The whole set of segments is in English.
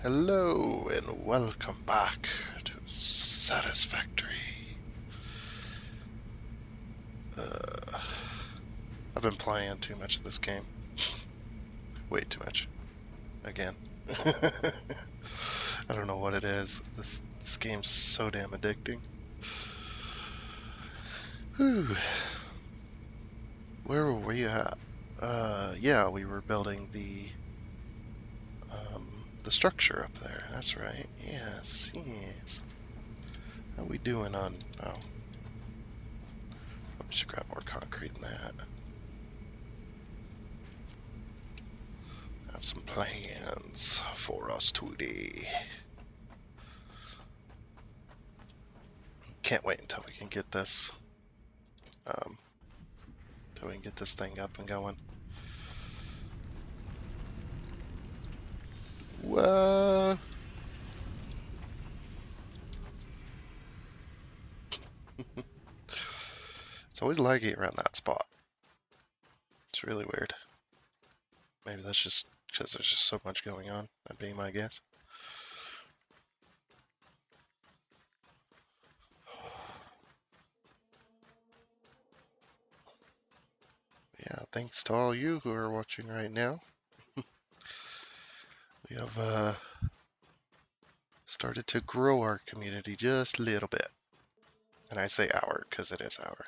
Hello and welcome back to Satisfactory. I've been playing too much of this game. Way too much. Again. I don't know what it is. This game's so damn addicting. Whew. Where were we at? Yeah, we were building the structure up there. That's right. Yes, yes. How we doing on? Oh, probably should grab more concrete than that. Have some plans for us today. Can't wait until we can get this, until we can get this thing up and going. Whoa! It's always laggy around that spot. It's really weird. Maybe that's just because there's just so much going on. That'd be my guess. Yeah, thanks to all you who are watching right now. We have started to grow our community just a little bit. And I say our because it is our.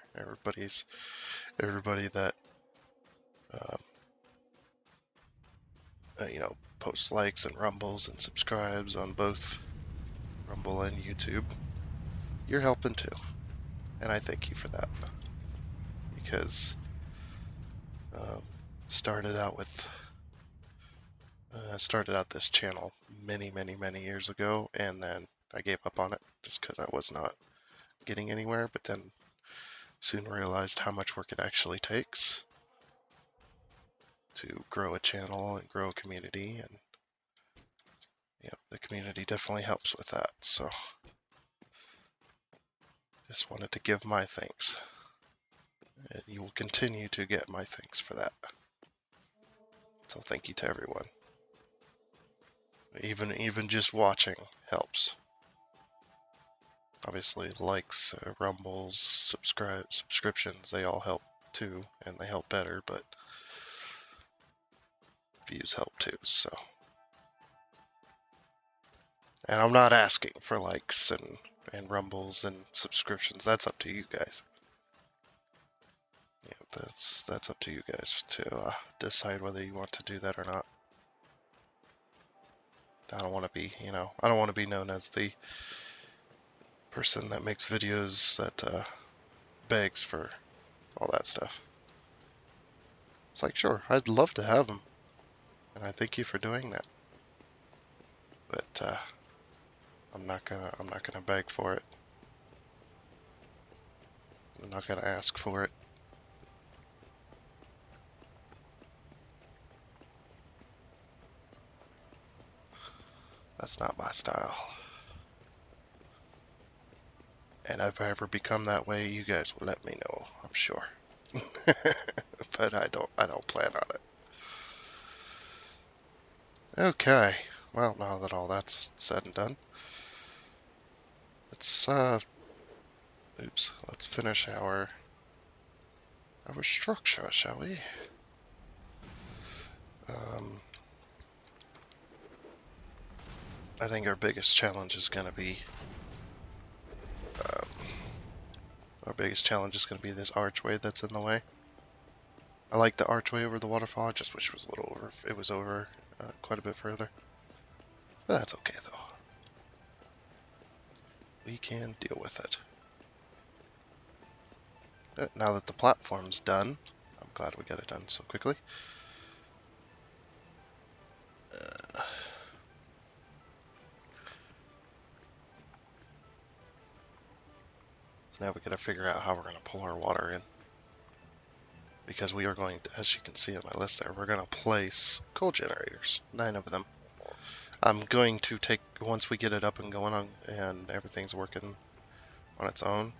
Everybody that um, posts likes and rumbles and subscribes on both Rumble and YouTube. You're helping too, and I thank you for that because started out this channel many years ago, and then I gave up on it just because I was not getting anywhere. But then soon realized how much work it actually takes to grow a channel and grow a community, and the community definitely helps with that. So just wanted to give my thanks, and you will continue to get my thanks for that. So thank you to everyone. Even just watching helps. Obviously, likes, rumbles, subscriptions, they all help too, and they help better, but views help too, so. And I'm not asking for likes and rumbles and subscriptions. That's up to you guys. Yeah, that's up to you guys to decide whether you want to do that or not. I don't want to be, I don't want to be known as the person that makes videos that begs for all that stuff. It's like, sure, I'd love to have them, and I thank you for doing that. But I'm not gonna beg for it. I'm not gonna ask for it. That's not my style. And if I ever become that way, you guys will let me know, I'm sure. But I don't plan on it. Okay. Well, now that all that's said and done, let's finish our structure, shall we? I think our biggest challenge is going to be this archway that's in the way. I like the archway over the waterfall. I just wish it was over quite a bit further. But that's okay though. We can deal with it. Now that the platform's done, I'm glad we got it done so quickly. So now we got to figure out how we're going to pull our water in. Because we are going to, as you can see on my list there, we're going to place coal generators, 9 of them. I'm going to take, once we get it up and going on and everything's working on its own,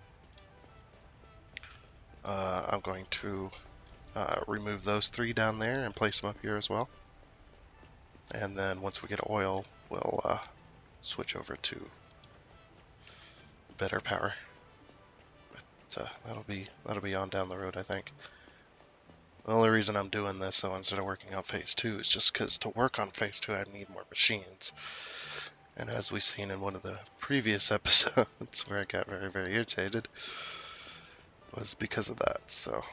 I'm going to remove those 3 down there and place them up here as well. And then once we get oil, we'll switch over to better power. But that'll be on down the road, I think. The only reason I'm doing this, so instead of working on phase 2, is just because to work on phase 2, I need more machines. And as we've seen in one of the previous episodes where I got very, very irritated, was because of that, so.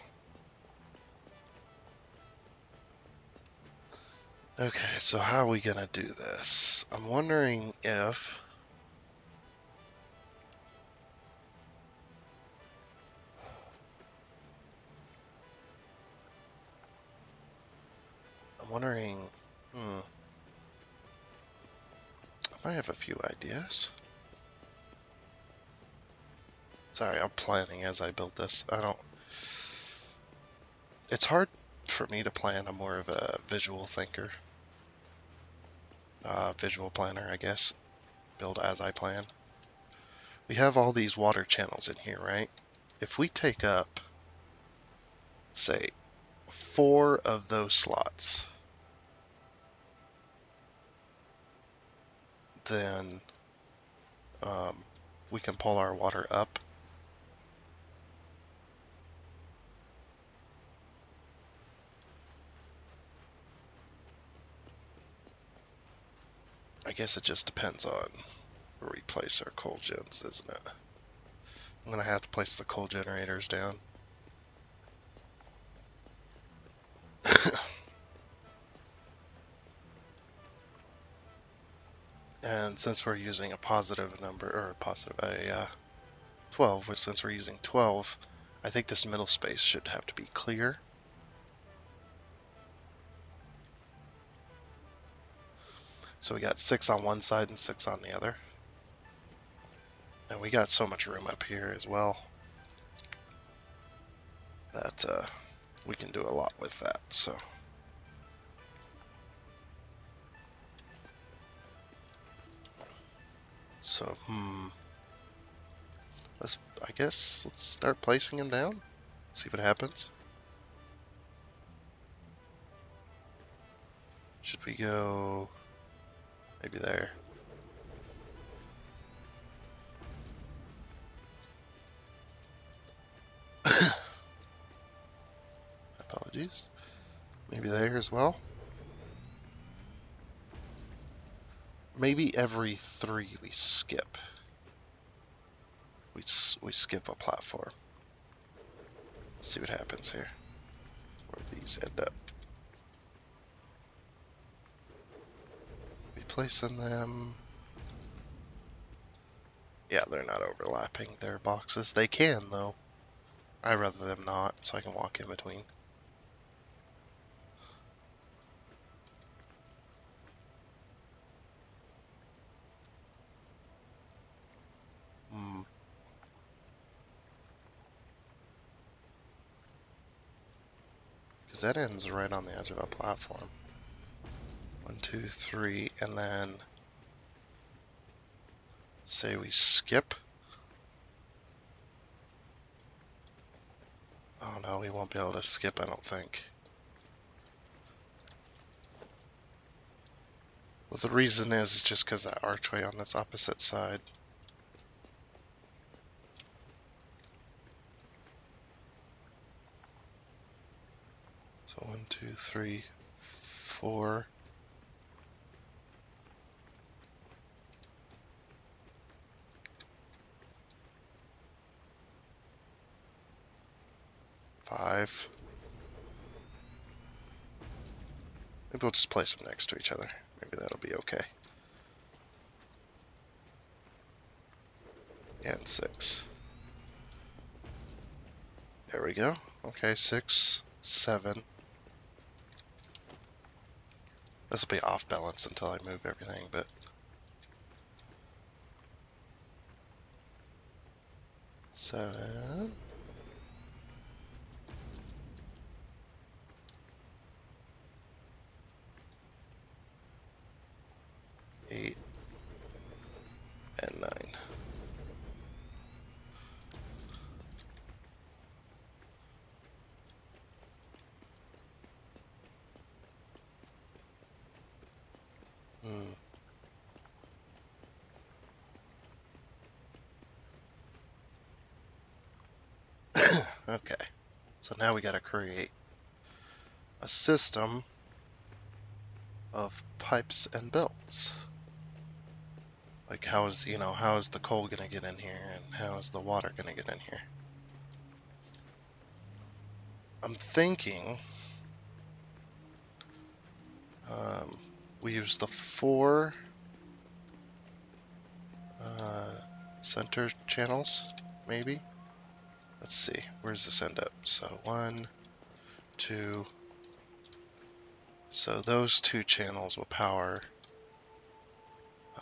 Okay, so how are we gonna do this? I'm wondering if... I'm wondering... I have a few ideas. Sorry, I'm planning as I build this. It's hard for me to plan. I'm more of a visual thinker. Visual planner, I guess. Build as I plan. We have all these water channels in here, right? If we take up, say, 4 of those slots, then we can pull our water up. I guess it just depends on where we place our coal gens, isn't it? I'm going to have to place the coal generators down. And since we're using a positive number, or a 12, which since we're using 12, I think this middle space should have to be clear. So we got 6 on one side and 6 on the other. And we got so much room up here as well that we can do a lot with that. So, let's start placing them down. See what happens. Should we go maybe there? Apologies. Maybe there as well. Maybe every 3 we skip. We skip a platform. Let's see what happens here. Where these end up. We placing them. Yeah, they're not overlapping their boxes. They can though. I'd rather them not, so I can walk in between. Because that ends right on the edge of a platform. 1, 2, 3, and then say we skip. Oh no, we won't be able to skip, I don't think. Well, the reason is just because that archway on this opposite side. So 1, 2, 3, 4. Five. Maybe we'll just place them next to each other. Maybe that'll be okay. And 6. There we go. Okay, 6, 7. This will be off balance until I move everything, but 7. 8 and 9. Okay, so now we gotta create a system of pipes and belts. Like how is the coal gonna get in here and how is the water gonna get in here? I'm thinking we use the four center channels, maybe? Let's see, where's this end up? So 1, 2, so those 2 channels will power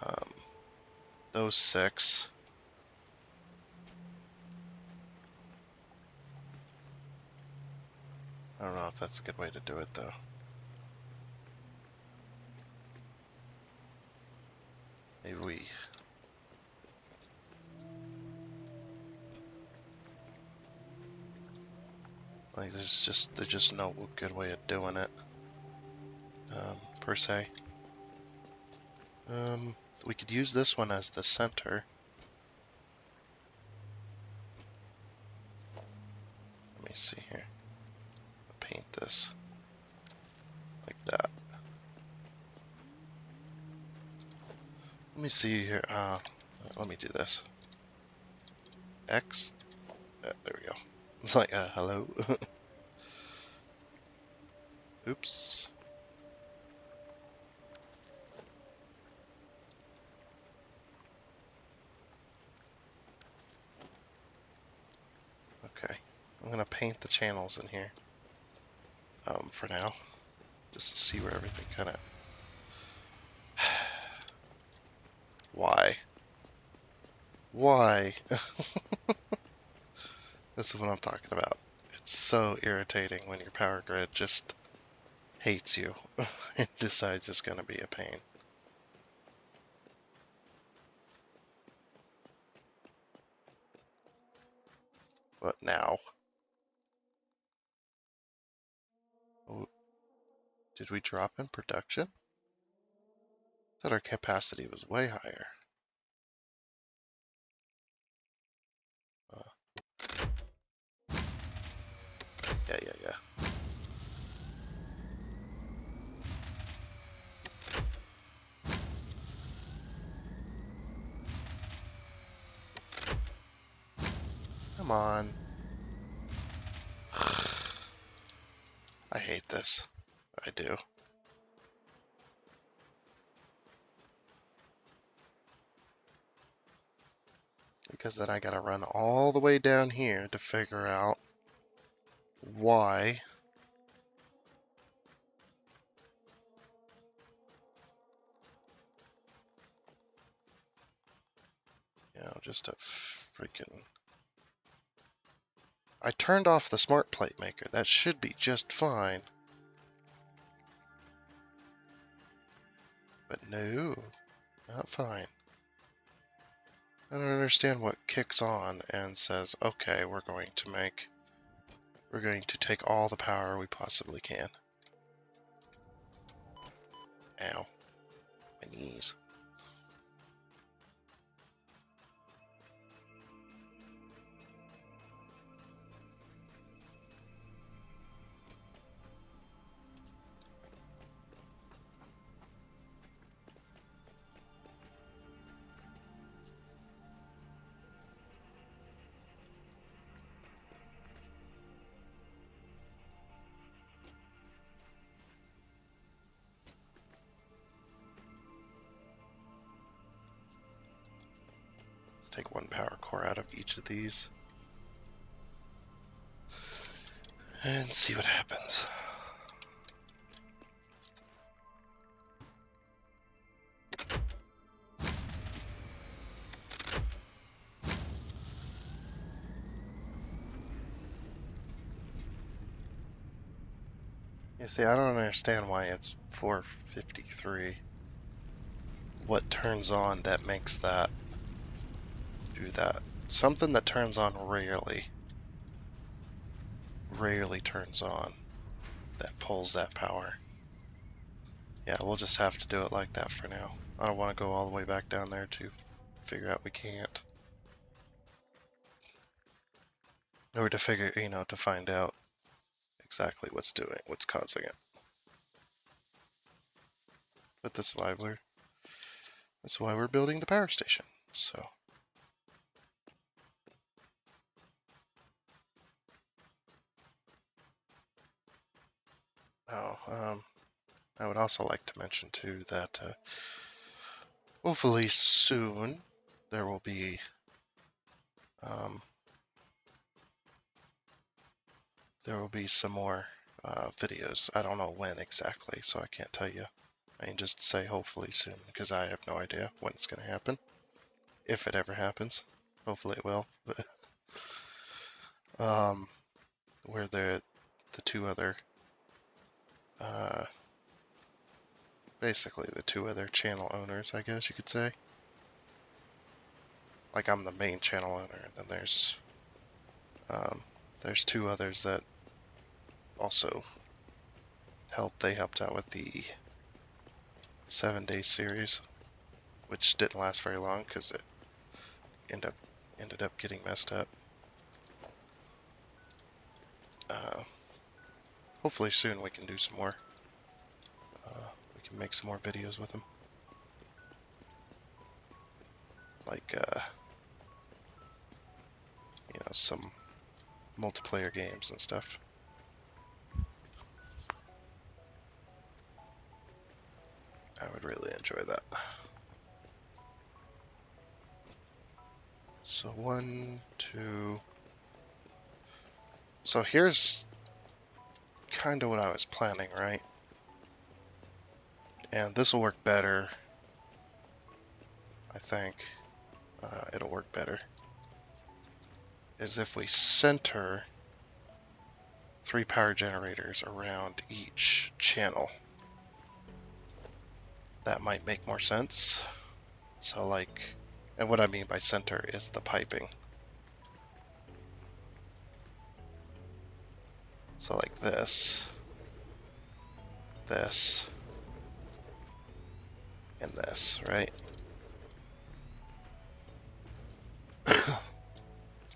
um, those 6. I don't know if that's a good way to do it though. Maybe like there's just no good way of doing it per se. We could use this one as the center. Let me see here. I'll paint this like that. Let me see here. Let me do this. X. There we go. It's like, hello. Oops. Okay. I'm gonna paint the channels in here. For now, just to see where everything kind of. Why? Why? This is what I'm talking about. It's so irritating when your power grid just hates you and decides it's gonna be a pain. But now, oh, did we drop in production? I thought our capacity was way higher. Yeah. Come on. I hate this. I do. Because then I gotta run all the way down here to figure out why. Just a freaking... I turned off the smart plate maker. That should be just fine. But no, not fine. I don't understand what kicks on and says, okay, we're going to take all the power we possibly can. Ow. My knees. Let's take one power core out of each of these. And see what happens. You see, I don't understand why it's 453. What turns on that makes that do that? Something that turns on rarely turns on that pulls that power. Yeah, we'll just have to do it like that for now. I don't want to go all the way back down there to figure out we can't. Or to figure, to find out exactly what's causing it. But that's why we're building the power station. So. Oh, I would also like to mention too that hopefully soon there will be um, some more videos. I don't know when exactly, so I can't tell you. I can just say hopefully soon because I have no idea when it's going to happen. If it ever happens, hopefully it will. But where the two other basically the two other channel owners, I guess you could say. Like I'm the main channel owner, and then there's two others that also helped. They helped out with the 7-day series, which didn't last very long because it ended up getting messed up. Hopefully soon we can do some more. We can make some more videos with them, like some multiplayer games and stuff. I would really enjoy that. So 1, 2. So here's kind of what I was planning, right? And this will work better. I think it'll work better. Is if we center 3 power generators around each channel. That might make more sense. So like, and what I mean by center is the piping. So like this, and this, right?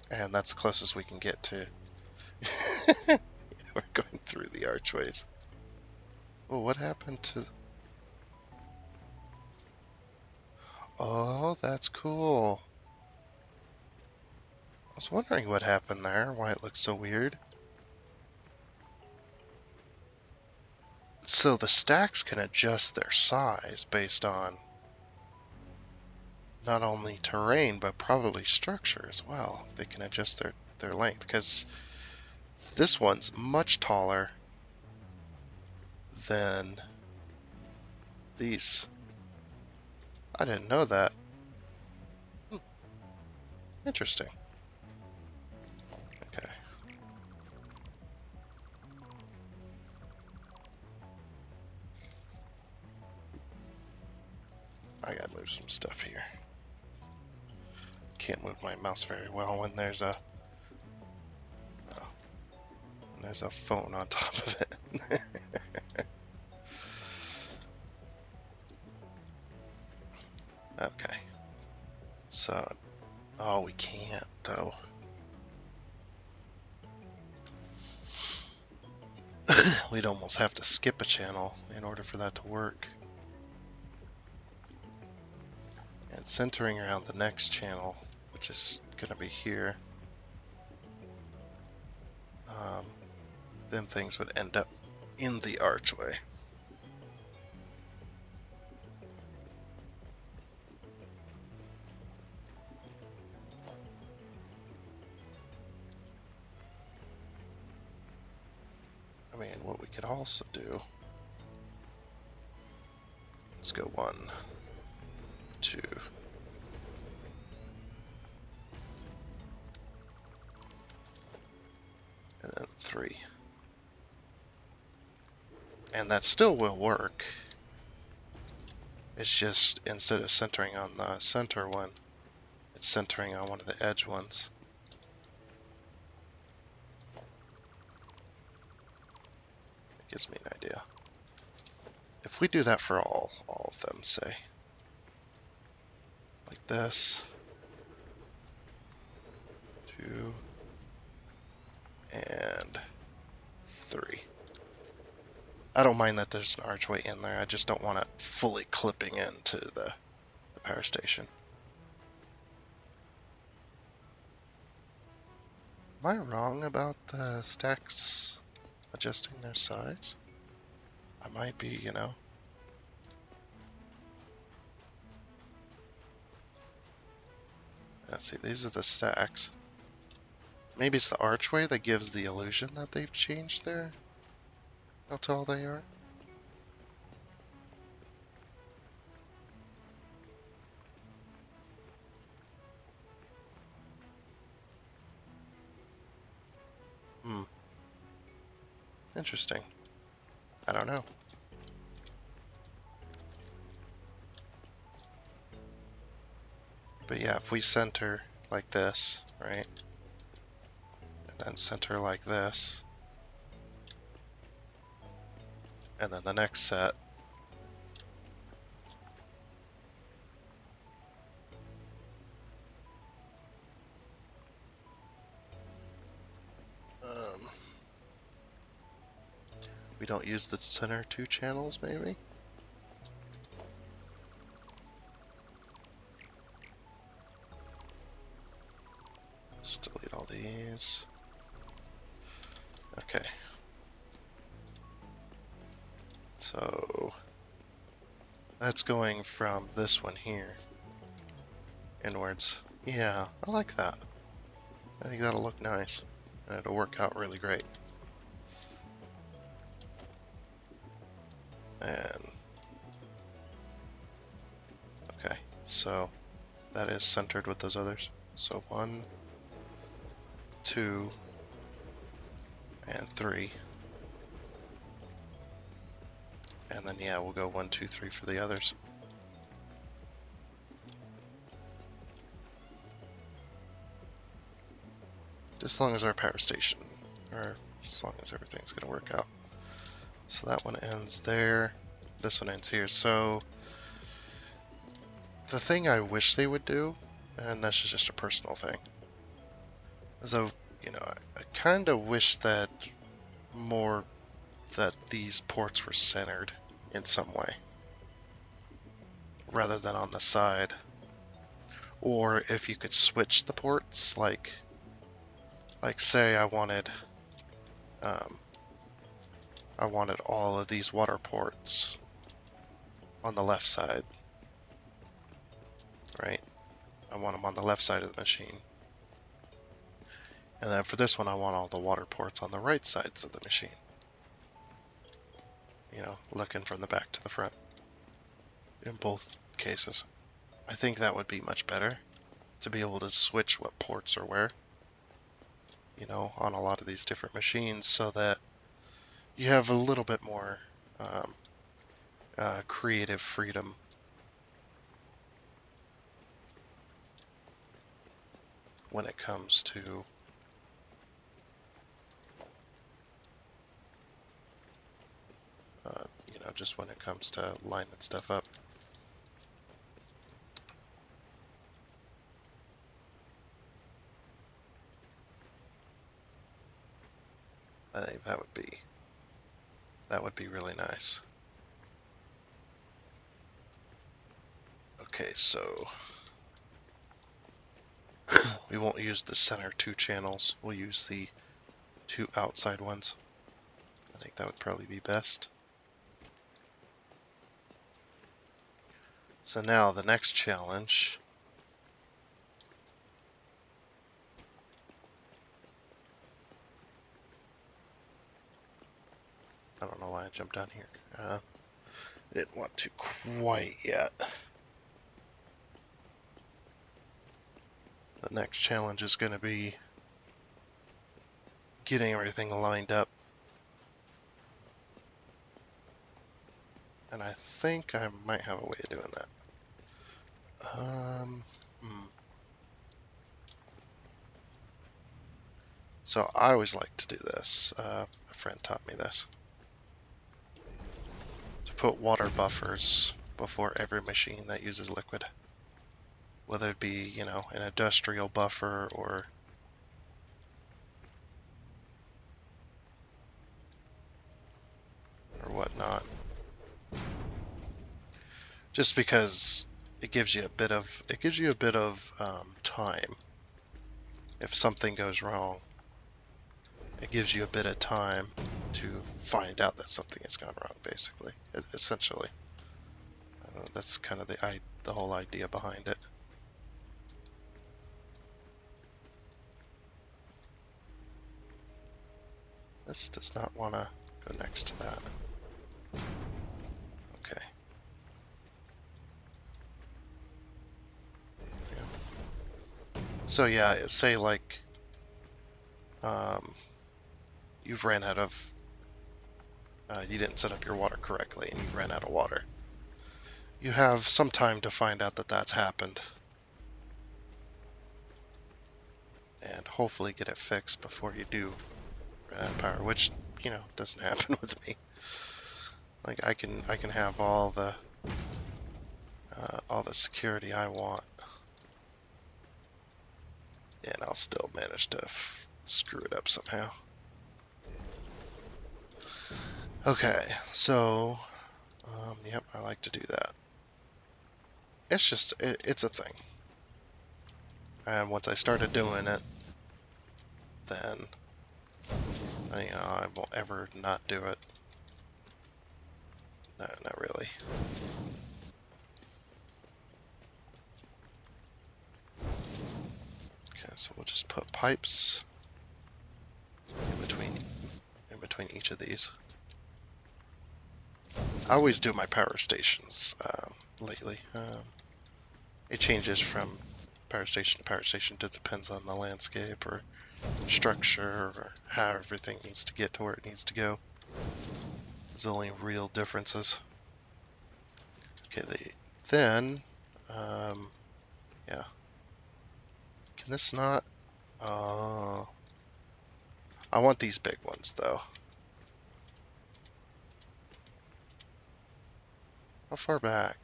And that's the closest we can get to. We're going through the archways. Oh, what happened to... Oh, that's cool. I was wondering what happened there, why it looks so weird. So the stacks can adjust their size based on not only terrain, but probably structure as well. They can adjust their length, because this one's much taller than these. I didn't know that. Interesting. Okay. I gotta move some stuff here. Can't move my mouse very well when there's a phone on top of it. Okay. So, oh, we can't though. We'd almost have to skip a channel in order for that to work. And centering around the next channel, which is going to be here, then things would end up in the archway. I mean, what we could also do, let's go 1, 2, and then 3. And that still will work. It's just, instead of centering on the center one, it's centering on one of the edge ones. It gives me an idea. If we do that for all of them, say, like this, 2, and 3. I don't mind that there's an archway in there. I just don't want it fully clipping into the power station. Am I wrong about the stacks adjusting their size? I might be, you know. Let's see, these are the stacks. Maybe it's the archway that gives the illusion that they've changed their how tall they are. Hmm. Interesting. I don't know. But yeah, if we center like this, right? And then center like this. And then the next set. We don't use the center 2 channels, maybe? Just delete all these. Okay. So that's going from this one here inwards. Yeah, I like that. I think that'll look nice. And it'll work out really great. And okay, so that is centered with those others. So 1, 2, and 3. And then yeah, we'll go 1, 2, 3 for the others. Just as long as our power station, or as long as everything's gonna work out. So that one ends there. This one ends here. So the thing I wish they would do, and this is just a personal thing, is I kind of wish that more that these ports were centered in some way, rather than on the side. Or if you could switch the ports, like say um, I wanted all of these water ports on the left side, right? I want them on the left side of the machine. And then for this one, I want all the water ports on the right sides of the machine. You know, looking from the back to the front in both cases. I think that would be much better to be able to switch what ports are where, you know, on a lot of these different machines so that you have a little bit more creative freedom when it comes to just when it comes to lining stuff up. I think that would be really nice. Okay, so we won't use the center 2 channels. We'll use the 2 outside ones. I think that would probably be best. So now the next challenge. I don't know why I jumped down here. Didn't want to quite yet. The next challenge is going to be getting everything lined up. And I think I might have a way of doing that. So I always like to do this. A friend taught me this. To put water buffers before every machine that uses liquid. Whether it be, you know, an industrial buffer or whatnot. Just because it gives you a bit of time. If something goes wrong, it gives you a bit of time to find out that something has gone wrong. Basically, essentially, that's kind of the whole idea behind it. This does not want to go next to that. Okay. Yeah. So yeah, say like you've ran out of, you didn't set up your water correctly and you ran out of water. You have some time to find out that that's happened. And hopefully get it fixed before you do run out of power, which, you know, doesn't happen with me. Like I can have all the security I want, and I'll still manage to screw it up somehow. Okay, so yep, I like to do that. It's just it's a thing, and once I started doing it, then you know I won't ever not do it. No, not really. Okay, so we'll just put pipes in between each of these. I always do my power stations lately. It changes from power station to power station. It depends on the landscape or structure or how everything needs to get to where it needs to go. There's only real differences. Okay, then, yeah. Can this not? I want these big ones though. How far back?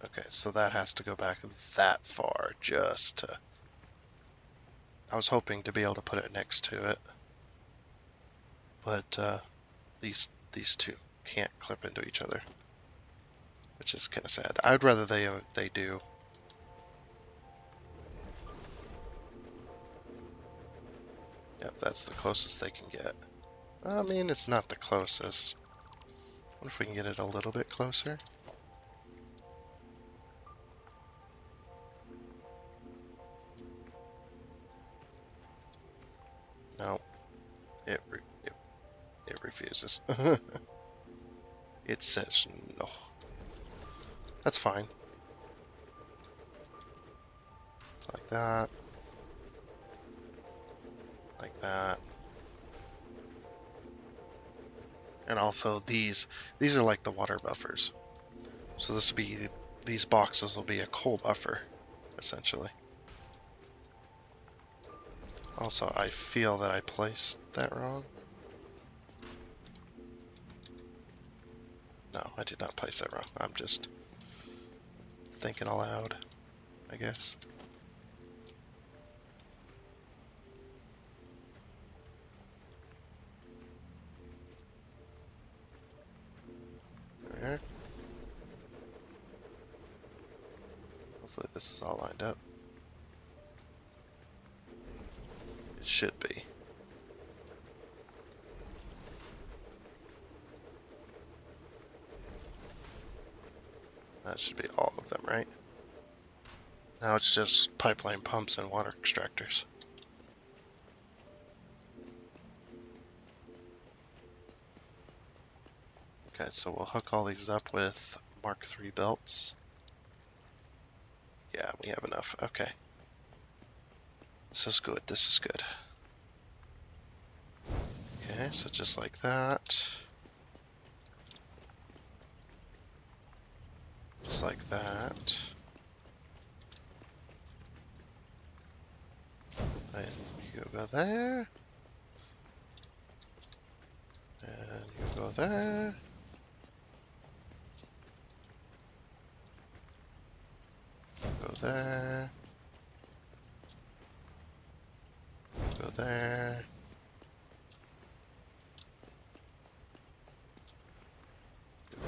Okay, so that has to go back that far just to... I was hoping to be able to put it next to it, but these two can't clip into each other, which is kind of sad. I'd rather they do. Yep, that's the closest they can get. I mean, it's not the closest. What if we can get it a little bit closer? No, it refuses. It says no. That's fine. Like that. Like that. And also these are like the water buffers. So this will be, these boxes will be a cold buffer, essentially. Also, I feel that I placed that wrong. No, I did not place that wrong. I'm just thinking aloud, I guess. There. Hopefully this is all lined up. It should be. That should be all of them, right? Now it's just pipeline pumps and water extractors. Okay, so we'll hook all these up with Mark III belts. Yeah, we have enough. Okay. This is good. This is good. Okay, so just like that. Just like that. And you go there. And you go there. Go there. Go there.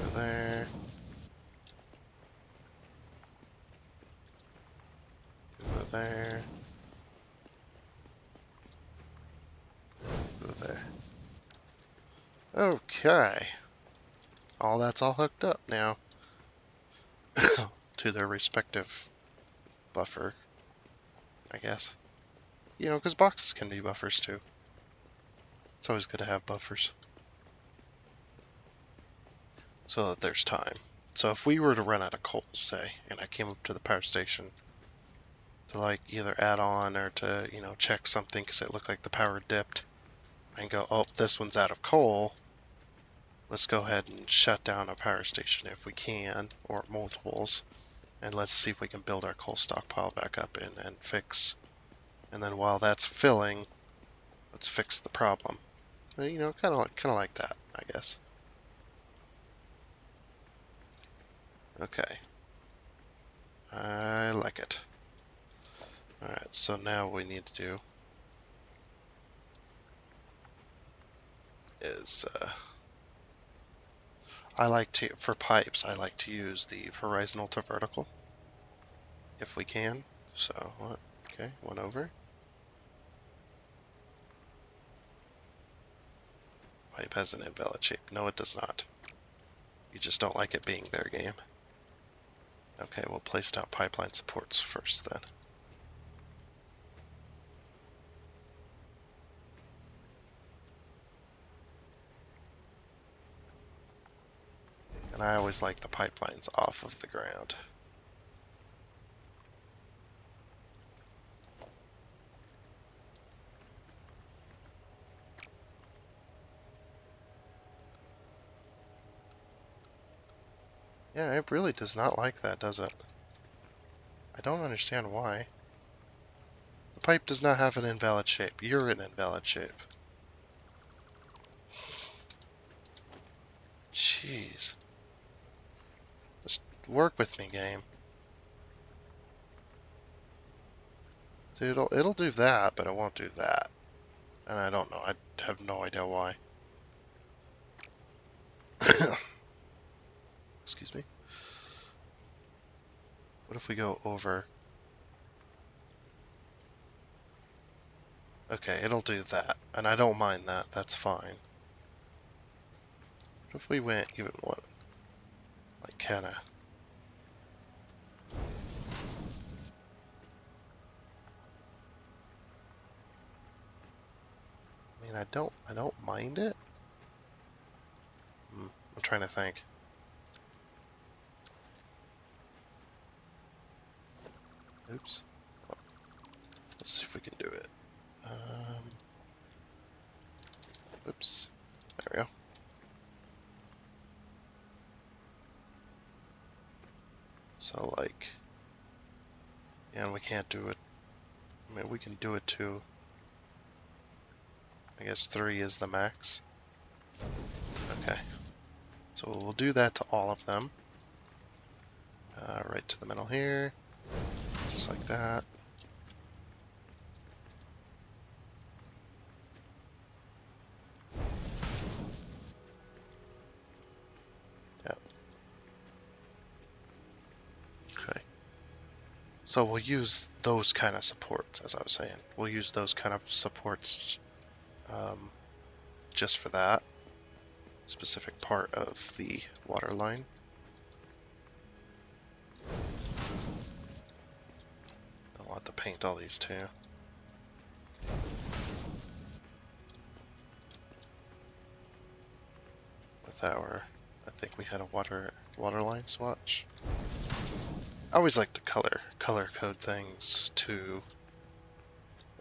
Go there. Go there. Go there. Okay. All that's all hooked up now to their respective buffer, I guess. You know, because boxes can be buffers too. It's always good to have buffers so that there's time. So if we were to run out of coal, say, and I came up to the power station to like either add on or to, you know, check something because it looked like the power dipped, I can go, oh, this one's out of coal. Let's go ahead and shut down a power station if we can, or multiples, and let's see if we can build our coal stockpile back up and fix. And then while that's filling, let's fix the problem. You know, kind of like that, I guess. Okay. I like it. Alright, so now what we need to do is, for pipes, I like to use the horizontal to vertical, if we can. So, what? Okay, one over. Pipe has an invalid shape. No, it does not. You just don't like it being there, game. Okay, we'll place down pipeline supports first then. And I always like the pipelines off of the ground. Yeah, it really does not like that, does it? I don't understand why. The pipe does not have an invalid shape. You're an invalid shape. Jeez. Just work with me, game. Dude, it'll do that, but it won't do that. And I don't know. I have no idea why. Excuse me. What if we go over? Okay, it'll do that. And I don't mind that. That's fine. What if we went even what? Like kinda. I mean, I don't mind it. I'm trying to think. Oops. Let's see if we can do it. Oops. There we go. So like, yeah, and we can't do it. I mean, we can do it too. I guess 3 is the max. Okay. So we'll do that to all of them. Right to the middle here. Just like that. Yep. Okay. So we'll use those kind of supports, as I was saying. We'll use those kind of supports just for that specific part of the water line. I'll have to paint all these too. With our, I think we had a water line swatch. I always like to color code things to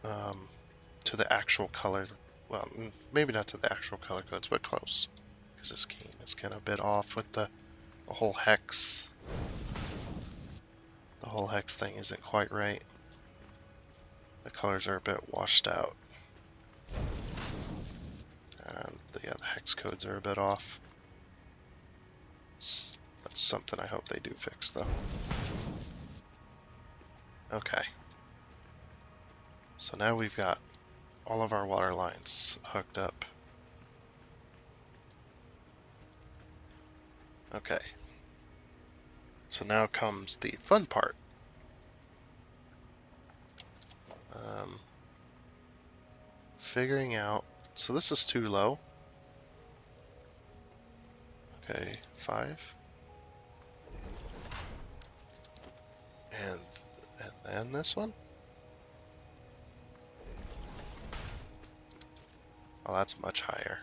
the actual color. Well, maybe not to the actual color codes, but close. Because this game is kind of a bit off with the whole hex. The whole hex thing isn't quite right. The colors are a bit washed out. And yeah, the hex codes are a bit off. That's something I hope they do fix, though. Okay. So now we've got all of our water lines hooked up. Okay. So now comes the fun part. Figuring out, so this is too low. Okay, 5. And then this one? Oh, that's much higher.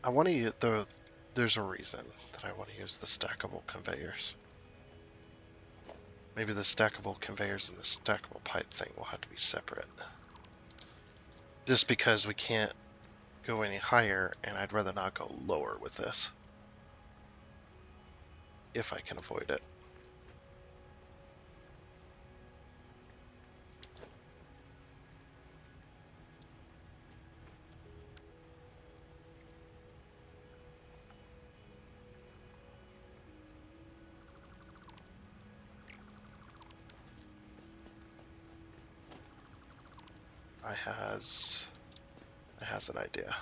I want to use there's a reason that I want to use the stackable conveyors. Maybe the stackable conveyors and the stackable pipe thing will have to be separate. Just because we can't go any higher, and I'd rather not go lower with this. If I can avoid it. I has an idea.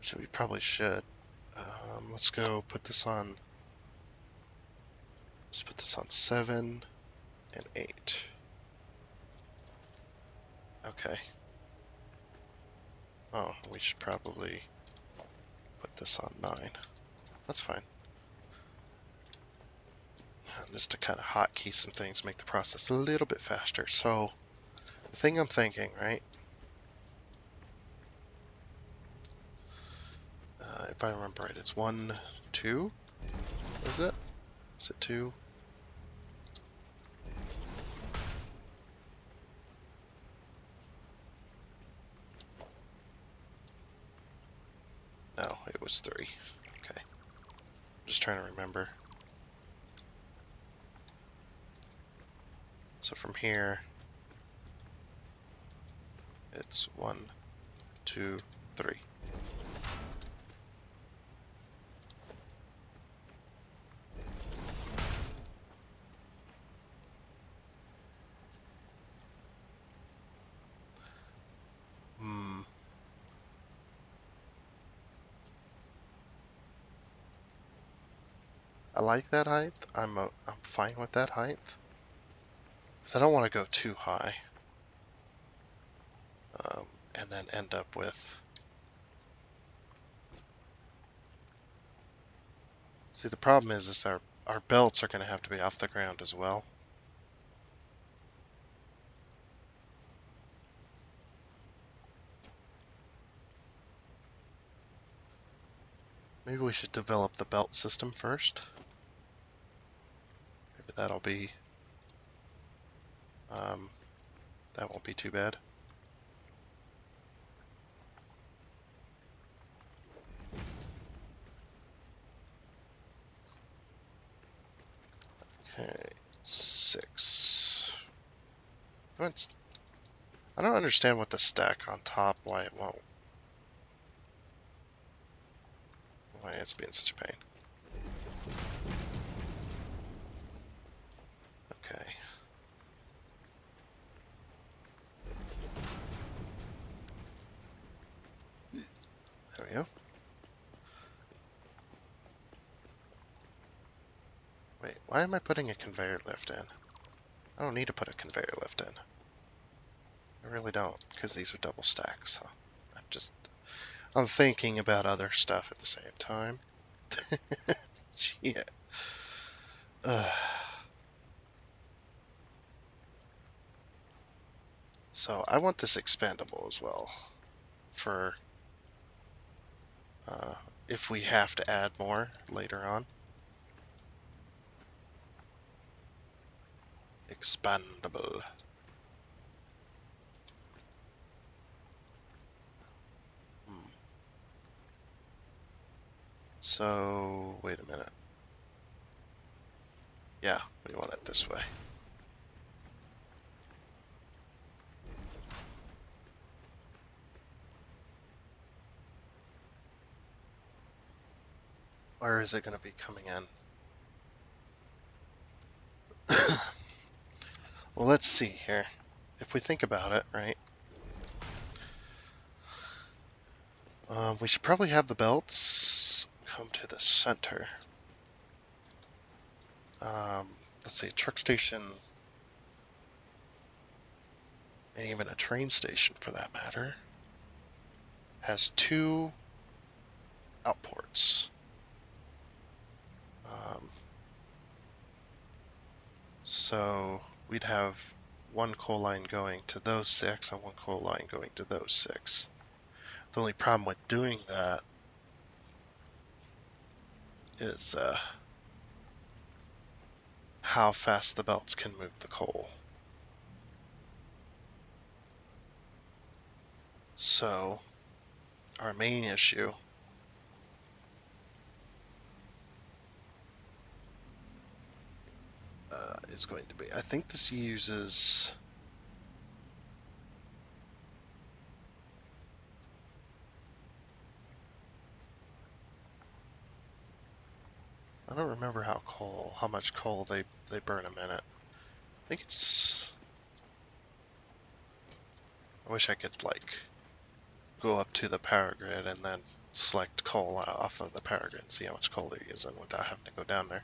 So we probably should. Let's go put this on. Let's put this on 7 and 8. Okay. Oh, we should probably put this on 9. That's fine. Just to kind of hotkey some things, make the process a little bit faster. So, the thing I'm thinking, right? If I remember right, it's 1, 2? Is it? Is it 2? No, it was 3. Okay. I'm just trying to remember. So from here, it's 1, 2, 3. I like that height. I'm fine with that height. Because I don't want to go too high. And then end up with... See, the problem is our belts are going to have to be off the ground as well. Maybe we should develop the belt system first. Maybe that'll be... that won't be too bad. Okay, 6. I don't understand what the stack on top, why it won't. Why it's being such a pain. Okay. There we go. Wait, why am I putting a conveyor lift in? I don't need to put a conveyor lift in. I really don't, because these are double stacks. So I'm thinking about other stuff at the same time. Shit. So I want this expandable as well for if we have to add more later on. Expandable. So, wait a minute. Yeah, we want it this way. Where is it going to be coming in? Well, let's see here. If we think about it, right? We should probably have the belts come to the center. Let's see, truck station, and even a train station for that matter, has 2 outports. So we'd have 1 coal line going to those 6 and 1 coal line going to those 6. The only problem with doing that is how fast the belts can move the coal. So our main issue is going to be, I think this uses, I don't remember how much coal they burn a minute. I think it's, I wish I could like go up to the power grid and then select coal off of the power grid and see how much coal they're using without having to go down there.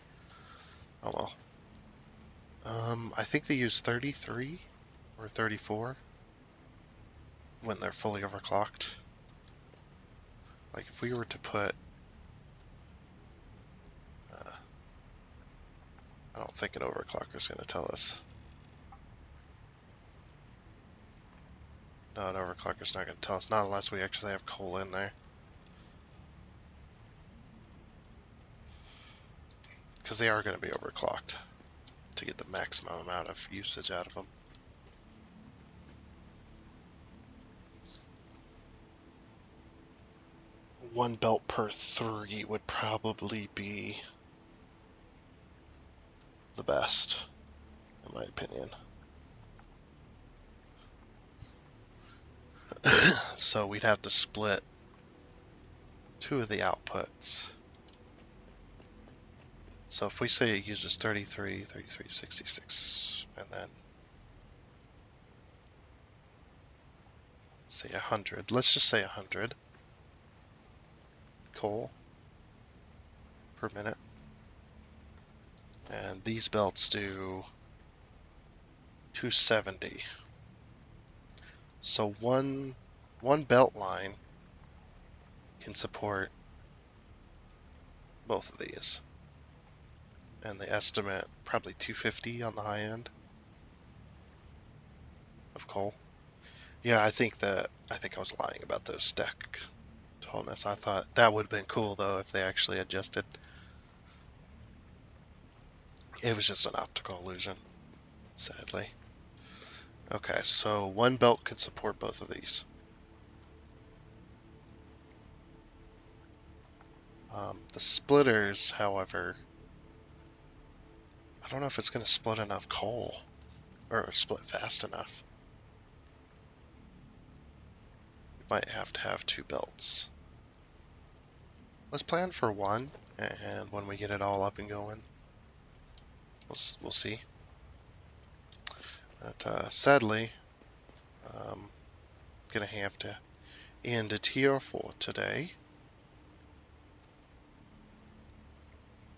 Oh well. I think they use 33 or 34 when they're fully overclocked. Like if we were to put, I don't think an overclocker is going to tell us. No, an overclocker is not going to tell us, not unless we actually have coal in there. Because they are going to be overclocked to get the maximum amount of usage out of them. One belt per 3 would probably be the best, in my opinion. So we'd have to split 2 of the outputs. So if we say it uses 33, 33, 66, and then say 100, let's just say 100 coal per minute. And these belts do 270. So one belt line can support both of these. And they estimate probably 250 on the high end of coal. Yeah, I think I was lying about those stack tallness. I thought that would have been cool though if they actually adjusted. It was just an optical illusion, sadly. Okay, so one belt can support both of these. The splitters, however, I don't know if it's going to split enough coal, or split fast enough. We might have to have 2 belts. Let's plan for 1, and when we get it all up and going, we'll see. But sadly, I'm going to have to end it here for today.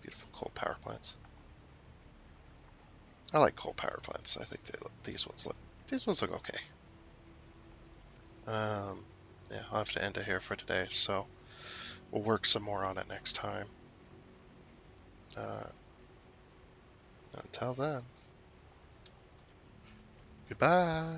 Beautiful coal power plants. I like coal power plants. I think these ones look okay. Yeah, I'll have to end it here for today, so we'll work some more on it next time. Until then, goodbye.